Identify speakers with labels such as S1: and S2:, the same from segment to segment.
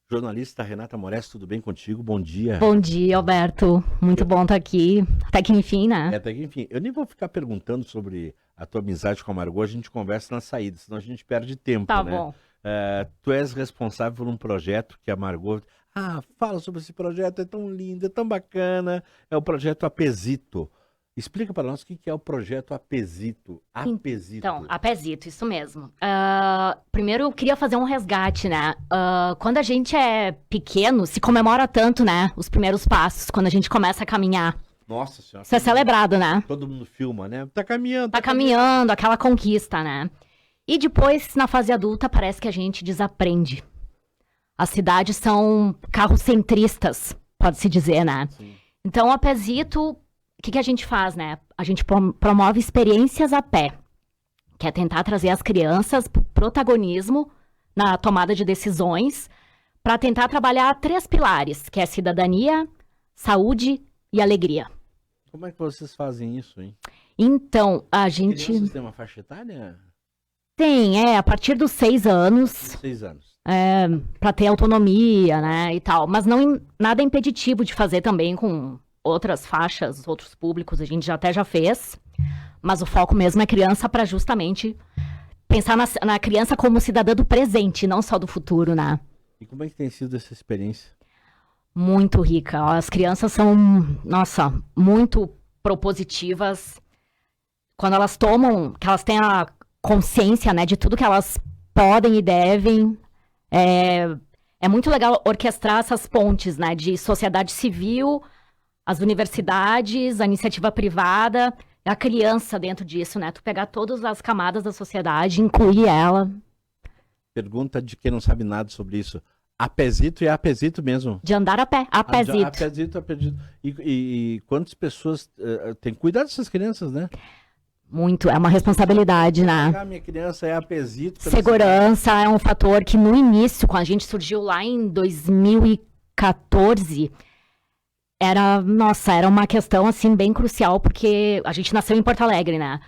S1: Jornalista Renata Moraes, tudo bem contigo? Bom dia.
S2: Bom dia, Alberto. Muito bom estar aqui. Até que enfim, né?
S1: Até que, enfim, eu nem vou ficar perguntando sobre a tua amizade com a Margot, a gente conversa na saída, senão a gente perde tempo,
S2: Tá
S1: né?
S2: bom.
S1: Tu és responsável por um projeto que a Margot... fala sobre esse projeto, é tão lindo, é tão bacana. É o projeto Apesito. Explica para nós o que é o projeto Apesito. Apesito.
S2: Então, Apesito, isso mesmo. Primeiro, eu queria fazer um resgate, né? Quando a gente é pequeno, se comemora tanto, né? Os primeiros passos, quando a gente começa a caminhar.
S1: Nossa Senhora.
S2: Isso é celebrado, né?
S1: Todo mundo filma, né? Tá caminhando.
S2: Tá caminhando, aquela conquista, né? E depois, na fase adulta, parece que a gente desaprende. As cidades são carrocentristas, pode-se dizer, né?
S1: Sim.
S2: Então, a Pezito, o que a gente faz, né? A gente promove experiências a pé, que é tentar trazer as crianças pro protagonismo na tomada de decisões, para tentar trabalhar 3 pilares, que é cidadania, saúde e alegria.
S1: Como é que vocês fazem isso, hein?
S2: Então, a gente
S1: Crianças têm uma faixa etária?
S2: tem, a partir dos 6 anos,
S1: 6 anos.
S2: para ter autonomia, né, e tal. Mas não nada impeditivo de fazer também com outras faixas, outros públicos, a gente até já fez. Mas o foco mesmo é criança para justamente pensar na criança como cidadã do presente, não só do futuro, né?
S1: E como é que tem sido essa experiência?
S2: Muito rica. As crianças são, nossa, muito propositivas. Quando elas tomam, que elas têm a consciência, né, de tudo que elas podem e devem. É muito legal orquestrar essas pontes, né, de sociedade civil, as universidades, a iniciativa privada, a criança dentro disso, né? Tu pegar todas as camadas da sociedade, incluir ela.
S1: Pergunta de quem não sabe nada sobre isso. Apesito é apesito mesmo?
S2: De andar a pé, a pezito.
S1: Apesito. E quantas pessoas têm que cuidar dessas crianças, né?
S2: Muito, é uma responsabilidade, né?
S1: Minha criança é apesito.
S2: Segurança é um fator que no início, quando a gente surgiu lá em 2014, era uma questão assim bem crucial, porque a gente nasceu em Porto Alegre, né?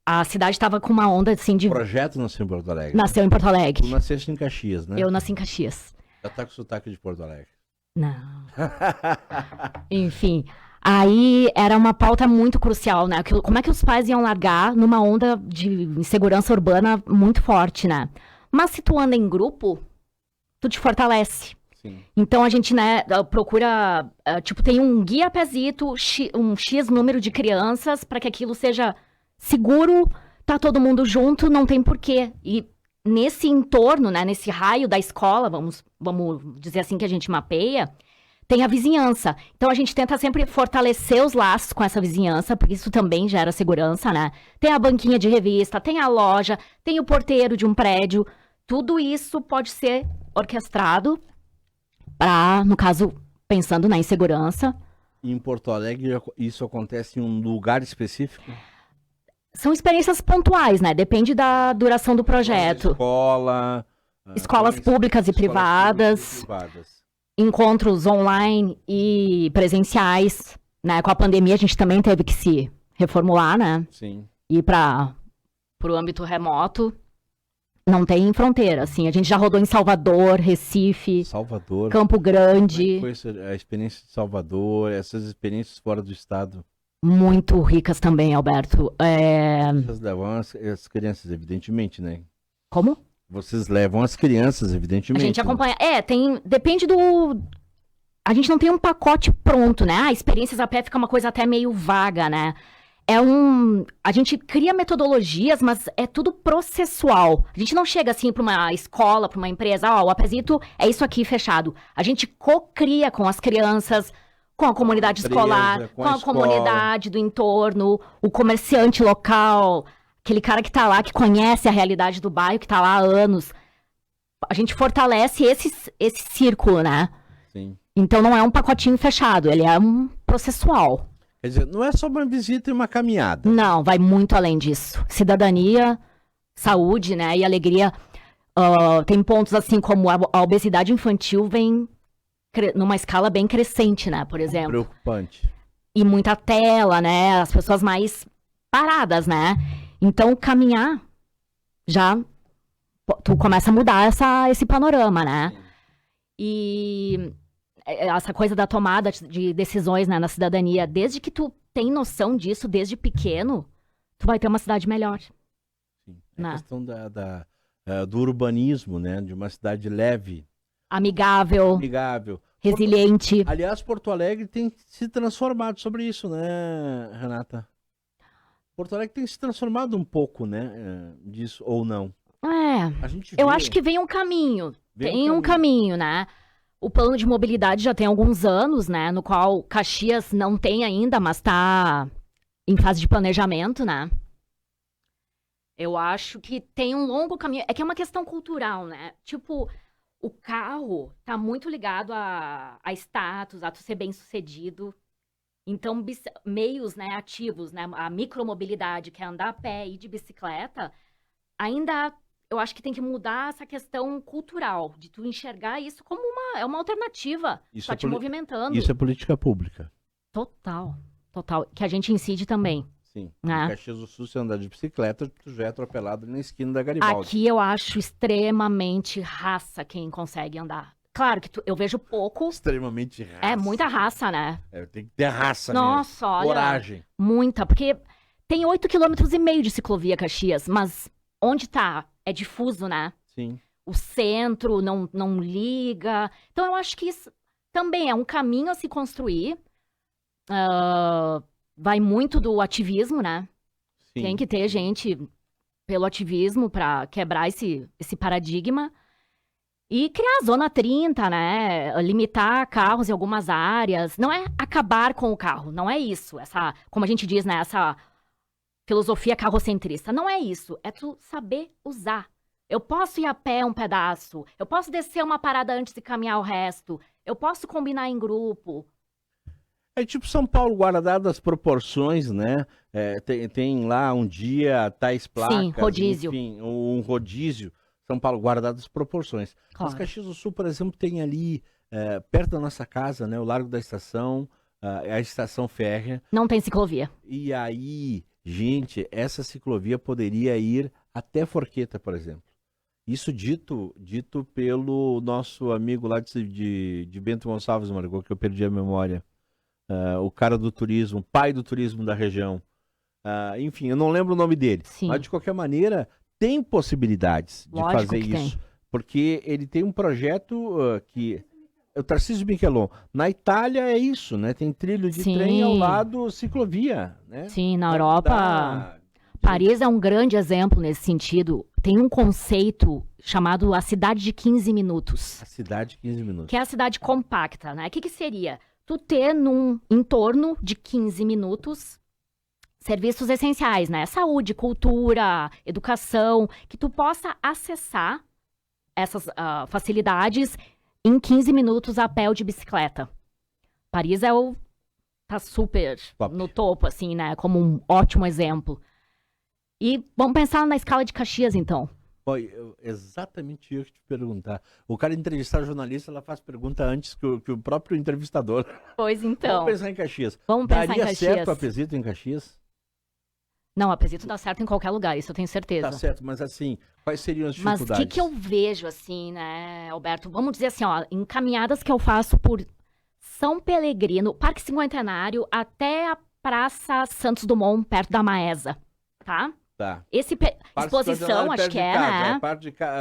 S2: A cidade estava com uma onda assim de...
S1: O projeto nasceu em Porto Alegre.
S2: Nasceu em Porto Alegre.
S1: Tu nasceste em Caxias, né?
S2: Eu nasci em Caxias.
S1: Já tá com sotaque de Porto Alegre.
S2: Não. Enfim, aí era uma pauta muito crucial, né? Como é que os pais iam largar numa onda de insegurança urbana muito forte, né? Mas se tu anda em grupo, tu te fortalece.
S1: Sim.
S2: Então a gente, né, procura, tem um guia pezito, um X número de crianças para que aquilo seja seguro, tá todo mundo junto, não tem porquê. E nesse entorno, né, nesse raio da escola, vamos dizer assim que a gente mapeia, tem a vizinhança. Então a gente tenta sempre fortalecer os laços com essa vizinhança, porque isso também gera segurança, né? Tem a banquinha de revista, tem a loja, tem o porteiro de um prédio. Tudo isso pode ser orquestrado para, no caso, pensando na insegurança.
S1: E em Porto Alegre isso acontece em um lugar específico?
S2: São experiências pontuais, né? Depende da duração do projeto. Escolas públicas e privadas. Encontros online e presenciais, né? Com a pandemia a gente também teve que se reformular, né?
S1: Sim.
S2: Ir para o âmbito remoto. Não tem fronteira, assim. A gente já rodou em Salvador, Recife, Campo Grande.
S1: Como foi a experiência de Salvador, essas experiências fora do estado?
S2: Muito ricas também, Alberto.
S1: Vocês levam as crianças, evidentemente, né?
S2: Como?
S1: Vocês levam as crianças, evidentemente.
S2: A gente acompanha. Depende do... A gente não tem um pacote pronto, né? Experiências a pé fica uma coisa até meio vaga, né? A gente cria metodologias, mas é tudo processual. A gente não chega assim para uma escola, para uma empresa, o Apesito é isso aqui fechado. A gente co-cria com as crianças, com a comunidade escolar, com a comunidade do entorno, o comerciante local, aquele cara que está lá, que conhece a realidade do bairro, que está lá há anos. A gente fortalece esse círculo, né?
S1: Sim.
S2: Então não é um pacotinho fechado, ele é um processual.
S1: Quer dizer, não é só uma visita e uma caminhada.
S2: Não, vai muito além disso. Cidadania, saúde, né, e alegria. Tem pontos assim como a obesidade infantil vem numa escala bem crescente, né, por exemplo.
S1: Preocupante.
S2: E muita tela, né, as pessoas mais paradas, né. Então, caminhar, já tu começa a mudar esse panorama, né. E essa coisa da tomada de decisões, né, na cidadania, desde que tu tem noção disso desde pequeno, tu vai ter uma cidade melhor.
S1: Sim. É
S2: Né?
S1: questão do urbanismo, né? De uma cidade leve,
S2: Amigável,
S1: amigável.
S2: resiliente.
S1: Aliás, Porto Alegre tem se transformado sobre isso, né, Renata? Porto Alegre tem se transformado um pouco, né? Disso, ou não.
S2: É,
S1: A gente
S2: eu
S1: vê,
S2: acho que vem um caminho.
S1: vem
S2: Tem um caminho, né? O plano de mobilidade já tem alguns anos, né? No qual Caxias não tem ainda, mas está em fase de planejamento, né? Eu acho que tem um longo caminho. É que é uma questão cultural, né? Tipo, o carro tá muito ligado a status, a tu ser bem-sucedido. Então, meios, né, ativos, né? A micromobilidade, que é andar a pé e de bicicleta, ainda eu acho que tem que mudar essa questão cultural, de tu enxergar isso como uma alternativa,
S1: Isso
S2: tá
S1: é
S2: te movimentando.
S1: Isso é política pública.
S2: Total, total. Que a gente incide também.
S1: Sim.
S2: Né?
S1: Em Caxias do Sul, se andar de bicicleta, tu já é atropelado na esquina da Garibaldi.
S2: Aqui eu acho extremamente raça quem consegue andar. Claro que eu vejo pouco.
S1: Extremamente raça.
S2: É muita raça, né?
S1: Tem que ter raça
S2: Nossa,
S1: mesmo.
S2: olha.
S1: Coragem.
S2: Muita, porque tem 8,5 km de ciclovia Caxias, mas onde tá? É difuso, né?
S1: Sim.
S2: O centro não liga. Então eu acho que isso também é um caminho a se construir. Vai muito do ativismo, né?
S1: Sim.
S2: Tem que ter gente pelo ativismo para quebrar esse paradigma. E criar a Zona 30, né? Limitar carros em algumas áreas. Não é acabar com o carro, não é isso. Essa, como a gente diz, né? Essa filosofia carrocentrista. Não é isso. É tu saber usar. Eu posso ir a pé um pedaço. Eu posso descer uma parada antes de caminhar o resto. Eu posso combinar em grupo.
S1: É tipo São Paulo, guardado as proporções, né? Tem lá um dia tais placas.
S2: Sim, rodízio.
S1: Enfim, um rodízio. São Paulo, guardado as proporções.
S2: Claro.
S1: Mas Caxias do Sul, por exemplo, tem ali, perto da nossa casa, né? O Largo da Estação, a estação férrea.
S2: Não tem ciclovia.
S1: E aí, gente, essa ciclovia poderia ir até Forqueta, por exemplo. Isso dito pelo nosso amigo lá de Bento Gonçalves, Margot, que eu perdi a memória. O cara do turismo, pai do turismo da região. Enfim, eu não lembro o nome dele.
S2: Sim.
S1: Mas, de qualquer maneira, tem possibilidades de
S2: Lógico
S1: fazer
S2: que
S1: isso. Porque ele tem um projeto que... O Tarcísio Michelon. Na Itália é isso, né? Tem trilho de
S2: Sim.
S1: trem ao lado ciclovia, né?
S2: Sim, na Europa... Paris é um grande exemplo nesse sentido. Tem um conceito chamado a cidade de 15 minutos.
S1: A cidade de 15 minutos.
S2: Que é a cidade compacta, né? O que seria? Tu ter num entorno de 15 minutos serviços essenciais, né? Saúde, cultura, educação, que tu possa acessar essas facilidades em 15 minutos a pé ou de bicicleta. Paris tá super
S1: Top.
S2: no topo, assim, né? Como um ótimo exemplo. E vamos pensar na escala de Caxias, então.
S1: Exatamente eu que te perguntar. O cara entrevistar jornalista, ela faz pergunta antes que o próprio entrevistador.
S2: Pois então.
S1: Vamos pensar em Caxias.
S2: Vamos pensar
S1: Daria
S2: em Caxias.
S1: certo a Pesito em Caxias?
S2: Não, a Pesito dá certo em qualquer lugar, isso eu tenho certeza.
S1: Tá certo, mas assim, quais seriam as
S2: Mas
S1: dificuldades?
S2: o que eu vejo, assim, né, Alberto? Vamos dizer assim, ó, em caminhadas que eu faço por São Pelegrino, Parque Cinquentenário, até a Praça Santos Dumont, perto da Maesa, tá?
S1: Tá.
S2: Exposição, acho que é, né?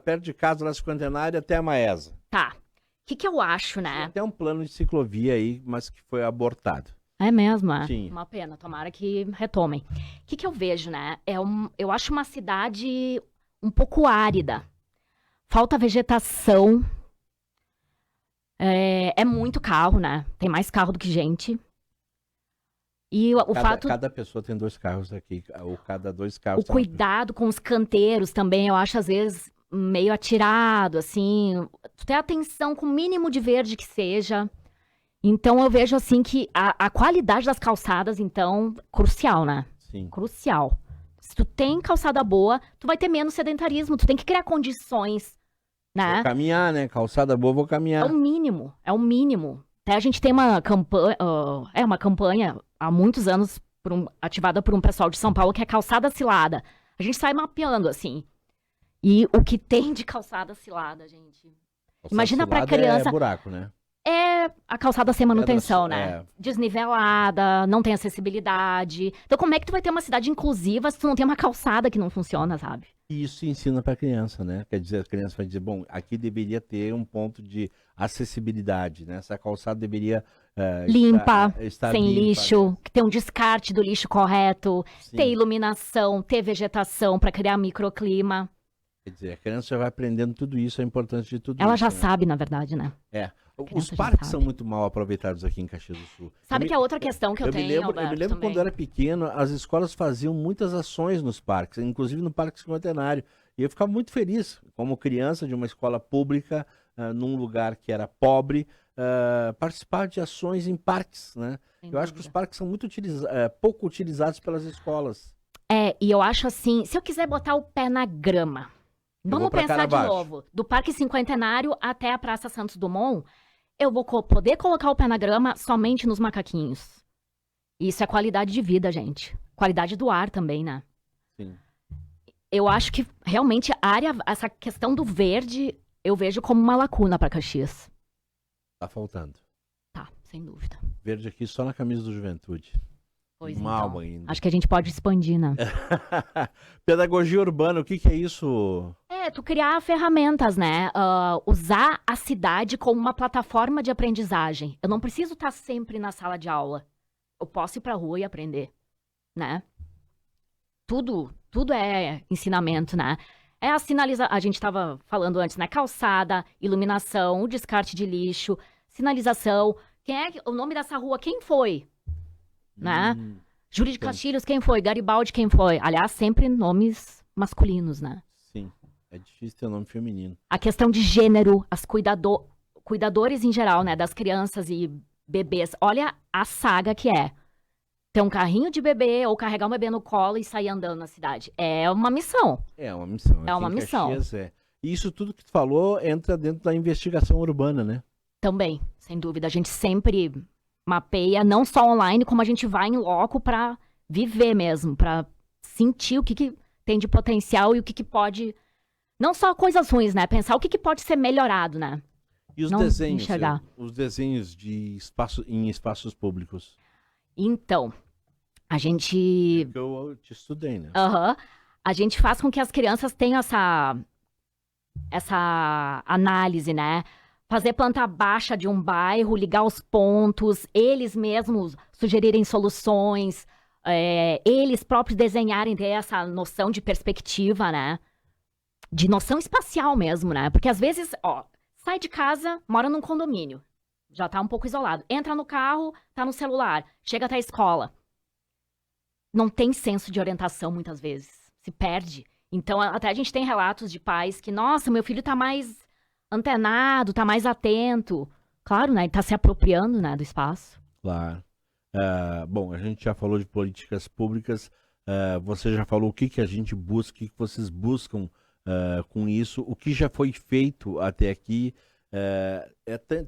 S1: Perto de casa, na Cinquentenária, até a Maesa.
S2: Tá. O que eu acho,
S1: Tem
S2: né?
S1: até um plano de ciclovia aí, mas que foi abortado.
S2: É mesmo, é?
S1: Sim.
S2: Uma pena, tomara que retomem. O que eu vejo, né? Eu acho uma cidade um pouco árida. Falta vegetação. É muito carro, né? Tem mais carro do que gente. E
S1: Cada pessoa tem 2 carros aqui, ou cada 2 carros.
S2: O cuidado com os canteiros também, eu acho às vezes meio atirado, assim. Tu ter atenção com o mínimo de verde que seja. Então eu vejo assim que a qualidade das calçadas, então, crucial, né?
S1: Sim.
S2: Crucial. Se tu tem calçada boa, tu vai ter menos sedentarismo. Tu tem que criar condições, né?
S1: Vou caminhar, né? Calçada boa, vou caminhar.
S2: É o mínimo, é o mínimo. Até a gente tem uma campanha há muitos anos ativada por um pessoal de São Paulo que é calçada cilada. A gente sai mapeando, assim. E o que tem de calçada cilada, gente? Imagina pra
S1: cilada
S2: criança.
S1: É buraco, né?
S2: É a calçada sem manutenção, né?
S1: É.
S2: Desnivelada, não tem acessibilidade. Então, como é que tu vai ter uma cidade inclusiva se tu não tem uma calçada que não funciona, sabe?
S1: E isso ensina para a criança, né? Quer dizer, a criança vai dizer, bom, aqui deveria ter um ponto de acessibilidade, né? Essa calçada deveria
S2: Limpa,
S1: estar
S2: sem
S1: limpa,
S2: lixo,
S1: né?
S2: que tem um descarte do lixo correto,
S1: Sim.
S2: ter iluminação, ter vegetação para criar microclima.
S1: Quer dizer, a criança já vai aprendendo tudo isso, a importância de tudo
S2: Ela
S1: isso,
S2: já
S1: né?
S2: sabe, na verdade, né?
S1: É. Os
S2: criança já
S1: parques
S2: sabe.
S1: são muito mal aproveitados aqui em Caxias do Sul.
S2: Sabe que é outra questão que eu
S1: me
S2: tenho,
S1: lembro,
S2: Alberto,
S1: eu me lembro
S2: também.
S1: quando eu era pequeno, as escolas faziam muitas ações nos parques, inclusive no Parque Cinquentenário. E eu ficava muito feliz, como criança de uma escola pública, num lugar que era pobre, participar de ações em parques, né?
S2: Sem
S1: Eu acho que os
S2: dúvida.
S1: parques são muito pouco utilizados pelas escolas.
S2: E eu acho assim, se eu quiser botar o pé na grama,
S1: Eu vou
S2: vamos
S1: pra cá
S2: pensar de
S1: abaixo.
S2: novo, do Parque Cinquentenário até a Praça Santos Dumont, eu vou poder colocar o pé na grama somente nos macaquinhos. Isso é qualidade de vida, gente. Qualidade do ar também, né?
S1: Sim.
S2: Eu acho que realmente a área, essa questão do verde, eu vejo como uma lacuna para Caxias.
S1: Tá faltando.
S2: Tá, sem dúvida.
S1: Verde aqui só na camisa do Juventude.
S2: Pois
S1: Mal
S2: então.
S1: ainda.
S2: Acho que a gente pode expandir, né?
S1: Pedagogia urbana, o que que é isso?
S2: Tu criar ferramentas, né? Usar a cidade como uma plataforma de aprendizagem. Eu não preciso estar sempre na sala de aula. Eu posso ir pra rua e aprender, né? Tudo é ensinamento, né? É a sinalização, a gente estava falando antes, né? Calçada, iluminação, o descarte de lixo, sinalização. O nome dessa rua, quem foi? Né? Júlio de
S1: Sim.
S2: Castilhos, quem foi? Garibaldi, quem foi? Aliás, sempre nomes masculinos, né?
S1: Sim, é difícil ter nome feminino.
S2: A questão de gênero, cuidadores em geral, né? Das crianças e bebês. Olha a saga que é. Ter um carrinho de bebê ou carregar um bebê no colo e sair andando na cidade. É uma missão.
S1: É uma missão.
S2: É
S1: Aqui
S2: uma
S1: em
S2: missão.
S1: Caxias, E isso tudo que tu falou entra dentro da investigação urbana, né?
S2: Também, sem dúvida. A gente sempre mapeia, não só online, como a gente vai em loco pra viver mesmo, pra sentir o que tem de potencial e o que pode... Não só coisas ruins, né? Pensar o que pode ser melhorado, né?
S1: E os
S2: Não
S1: desenhos?
S2: enxergar.
S1: Os desenhos em espaços públicos.
S2: Então, a gente...
S1: Que eu te estudei, né?
S2: A gente faz com que as crianças tenham essa análise, né? Fazer planta baixa de um bairro, ligar os pontos, eles mesmos sugerirem soluções, eles próprios desenharem, ter essa noção de perspectiva, né? De noção espacial mesmo, né? Porque às vezes, sai de casa, mora num condomínio, já tá um pouco isolado. Entra no carro, tá no celular, chega até a escola. Não tem senso de orientação muitas vezes, se perde. Então, até a gente tem relatos de pais que, nossa, meu filho tá mais antenado, tá mais atento. Claro, né? Ele tá se apropriando, né, do espaço.
S1: Claro. Bom, a gente já falou de políticas públicas. Você já falou o que a gente busca, o que vocês buscam com isso, o que já foi feito até aqui.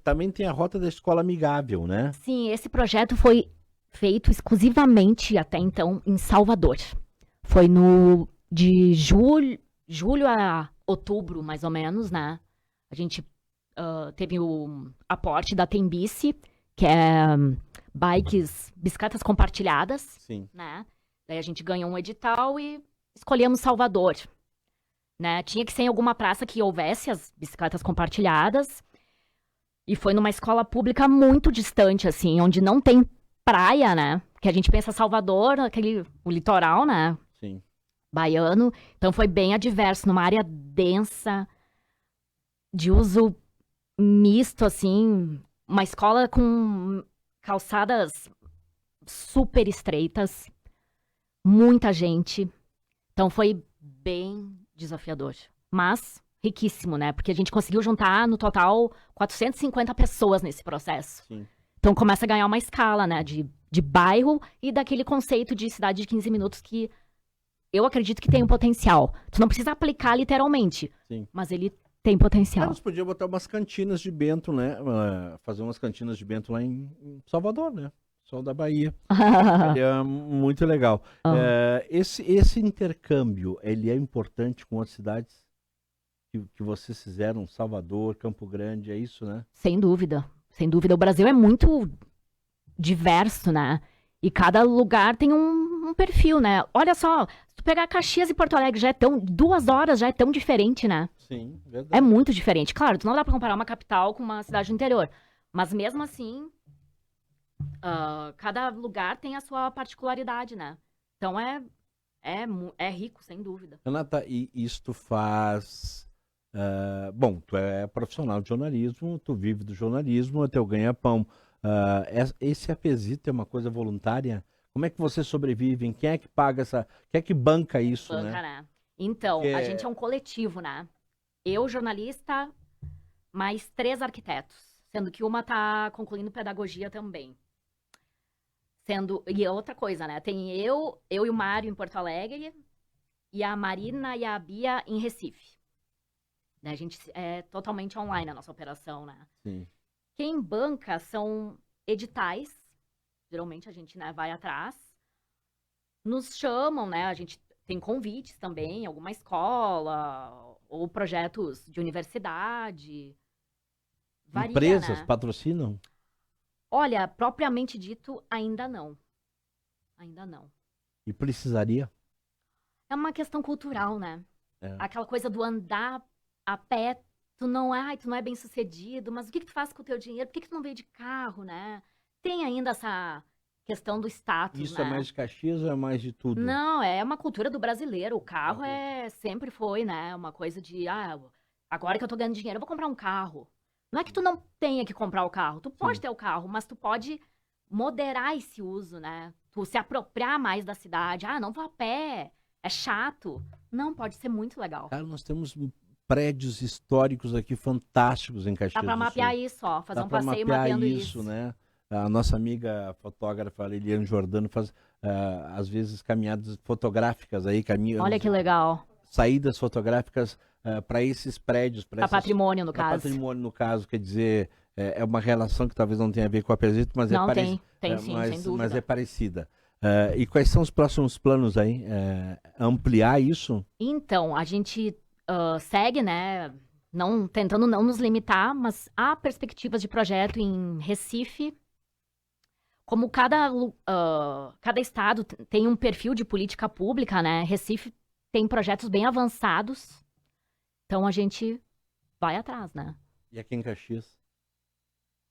S1: Também tem a Rota da Escola Amigável, né?
S2: Sim, esse projeto foi feito exclusivamente até então em Salvador. Foi de julho a outubro, mais ou menos, né? A gente teve o aporte da Tembice, que é bicicletas compartilhadas.
S1: Sim.
S2: Né? Daí a gente ganhou um edital e escolhemos Salvador. Né? Tinha que ser em alguma praça que houvesse as bicicletas compartilhadas. E foi numa escola pública muito distante, assim, onde não tem praia, né? Porque a gente pensa Salvador, o litoral, né?
S1: Sim.
S2: Baiano. Então foi bem adverso, numa área densa, de uso misto, assim. Uma escola com calçadas super estreitas. Muita gente. Então foi bem desafiador. Mas riquíssimo, né? Porque a gente conseguiu juntar, no total, 450 pessoas nesse processo.
S1: Sim.
S2: Então começa a ganhar uma escala, né? De bairro e daquele conceito de cidade de 15 minutos que eu acredito que tem um potencial. Tu não precisa aplicar literalmente,
S1: Sim.
S2: mas ele tem potencial.
S1: Nós podíamos botar umas cantinas de Bento, né? Fazer umas cantinas de Bento lá em Salvador, né? Sol da Bahia. É muito legal. Esse intercâmbio, ele é importante com outras cidades? que vocês fizeram, Salvador, Campo Grande, é isso, né?
S2: Sem dúvida, sem dúvida. O Brasil é muito diverso, né? E cada lugar tem um perfil, né? Olha só, se tu pegar Caxias e Porto Alegre, já é tão, 2 horas já é tão diferente, né?
S1: Sim,
S2: É
S1: verdade.
S2: muito diferente. Claro, tu não dá pra comparar uma capital com uma cidade do interior. Mas mesmo assim, cada lugar tem a sua particularidade, né? Então é rico, sem dúvida.
S1: Renata, e isso tu faz. Bom, tu é profissional de jornalismo, tu vive do jornalismo, é teu ganha-pão. Esse apesito é uma coisa voluntária? Como é que vocês sobrevivem? Quem é que paga essa. Quem é que banca isso,
S2: Banca,
S1: né?
S2: né? Então,
S1: Porque-
S2: a gente é um coletivo, né? Eu, jornalista, mais 3 arquitetos. Sendo que uma tá concluindo pedagogia também. E outra coisa, né? Tem eu e o Mário em Porto Alegre, e a Marina e a Bia em Recife. Né? A gente é totalmente online a nossa operação, né?
S1: Sim.
S2: Quem banca são editais. Geralmente a gente, né, vai atrás. Nos chamam, né? A gente tem convites também, alguma escola, ou projetos de universidade. Varia,
S1: Empresas
S2: né?
S1: patrocinam?
S2: Olha, propriamente dito, ainda não. Ainda não.
S1: E precisaria?
S2: É uma questão cultural, né?
S1: É.
S2: Aquela coisa do andar a pé, tu não é bem sucedido, mas o que tu faz com o teu dinheiro? Por que tu não veio de carro, né? Tem ainda essa questão do status,
S1: Isso
S2: né?
S1: é mais de Caxias ou é mais de tudo?
S2: Não, é uma cultura do brasileiro. O carro
S1: Ok.
S2: sempre foi, né? Uma coisa de, agora que eu tô ganhando dinheiro, eu vou comprar um carro. Não é que tu não tenha que comprar o carro. Tu pode
S1: Sim.
S2: ter o carro, mas tu pode moderar esse uso, né? Tu se apropriar mais da cidade. Não vou a pé. É chato. Não, pode ser muito legal.
S1: Cara, nós temos prédios históricos aqui fantásticos em Caxias
S2: Dá pra
S1: do
S2: mapear
S1: Sul.
S2: isso, ó. Fazer
S1: Dá
S2: um
S1: para
S2: passeio
S1: mapear
S2: mapeando
S1: isso,
S2: isso.
S1: né? A nossa amiga fotógrafa Liliane Jordano faz, às vezes, caminhadas fotográficas aí,
S2: Olha que legal.
S1: saídas fotográficas para esses prédios,
S2: Pra patrimônio, no
S1: para
S2: caso.
S1: patrimônio, no caso, quer dizer, é uma relação que talvez não tenha a ver com a Apesito, mas
S2: Não,
S1: é
S2: tem
S1: parecida.
S2: sim, sem dúvida.
S1: Mas é parecida. E quais são os próximos planos aí? Ampliar isso?
S2: Então, a gente segue, né? Tentando não nos limitar, mas há perspectivas de projeto em Recife. Como cada estado tem um perfil de política pública, né? Recife tem projetos bem avançados. Então a gente vai atrás, né?
S1: E aqui em Caxias?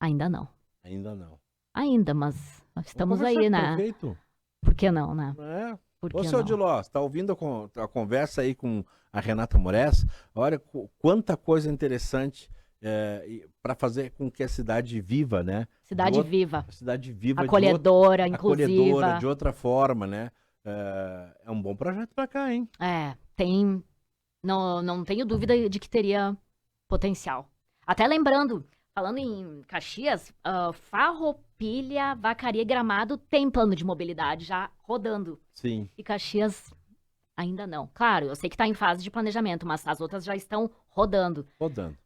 S2: Ainda não.
S1: Ainda não.
S2: Ainda, mas nós estamos
S1: Vamos conversar
S2: aí,
S1: com o
S2: né?
S1: prefeito.
S2: Por que não, né? Por
S1: Ô,
S2: que
S1: seu
S2: não?
S1: Diló, você está ouvindo a conversa aí com a Renata Moraes? Olha quanta coisa interessante para fazer com que a cidade viva, né?
S2: Cidade viva.
S1: A cidade viva
S2: Acolhedora,
S1: acolhedora,
S2: inclusiva.
S1: de outra forma, né? É um bom projeto para cá, hein?
S2: Tem. Não tenho dúvida de que teria potencial. Até lembrando, falando em Caxias, Farroupilha, Vacaria e Gramado tem plano de mobilidade já rodando.
S1: Sim.
S2: E Caxias ainda não. Claro, eu sei que está em fase de planejamento, mas as outras já estão rodando.
S1: Rodando.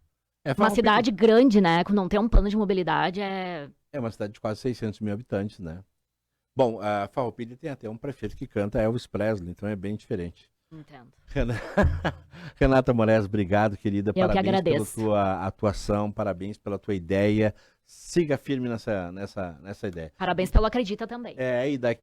S2: Uma cidade grande, né? Que não tem um plano de mobilidade
S1: É uma cidade de quase 600 mil habitantes, né? Bom, a Farroupilha tem até um prefeito que canta Elvis Presley, então é bem diferente.
S2: Entendo.
S1: Renata Moraes, obrigado, querida.
S2: Eu que
S1: Parabéns pela
S2: agradeço.
S1: tua atuação, parabéns pela tua ideia. Siga firme nessa ideia.
S2: Parabéns pelo Acredita também.
S1: E daqui